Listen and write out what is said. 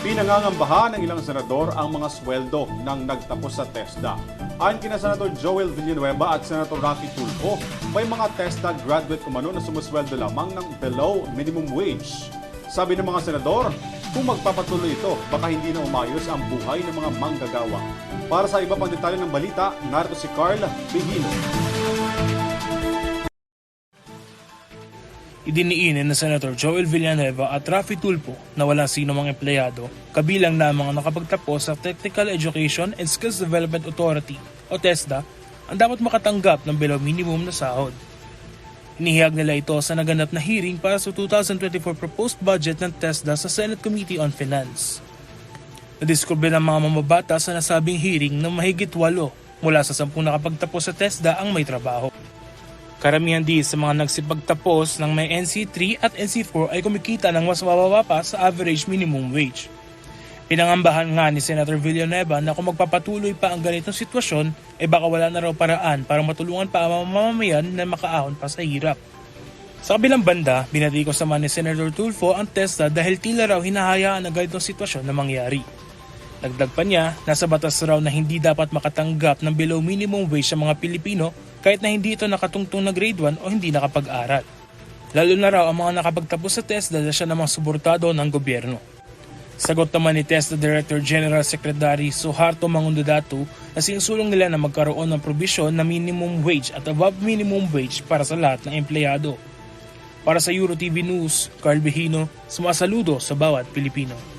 Pinangangambahan ng ilang senador ang mga sweldo ng nagtapos sa TESDA. Ayon kina Senator Joel Villanueva at Senator Raffy Tulfo, may mga TESDA graduate umano na sumusweldo lamang ng below minimum wage. Sabi ng mga senador, kung magpapatuloy ito, baka hindi na umayos ang buhay ng mga manggagawa. Para sa iba pang detalye ng balita, narito si Carl Bihino. Idiniinin na Senator Joel Villanueva at Raffy Tulfo na walang sino mang empleyado, kabilang na ang mga nakapagtapos sa Technical Education and Skills Development Authority o TESDA ang dapat makatanggap ng below minimum na sahod. Inihayag nila ito sa naganap na hearing para sa 2024 proposed budget ng TESDA sa Senate Committee on Finance. Nadiskubre ng mga mamabata sa nasabing hearing na mahigit 8 mula sa 10 nakapagtapos sa TESDA ang may trabaho. Karamihan din sa mga nagsipagtapos ng may NC3 at NC4 ay kumikita ng mas mababa pa sa average minimum wage. Pinangambahan nga ni Senator Villanueva na kung magpapatuloy pa ang ganitong sitwasyon, baka wala na raw paraan para matulungan pa ang mamamayan na makaahon pa sa hirap. Sa kabilang banda, binatikos naman ni Senator Tulfo ang TESDA dahil tila raw hinahayaan ang ganitong sitwasyon na mangyari. Dagdag pa niya, nasa batas raw na hindi dapat makatanggap ng below minimum wage sa mga Pilipino kahit na hindi ito nakatungtong na grade 1 o hindi nakapag-aral. Lalo na raw ang mga nakapagtapos sa TESDA na siya namang suportado ng gobyerno. Sagot naman ni TESDA Director General Secretary Suharto Mangundadatu na sinusulong nila na magkaroon ng probisyon na minimum wage at above minimum wage para sa lahat ng empleyado. Para sa EuroTV News, Carl Bihino, sumasaludo sa bawat Pilipino.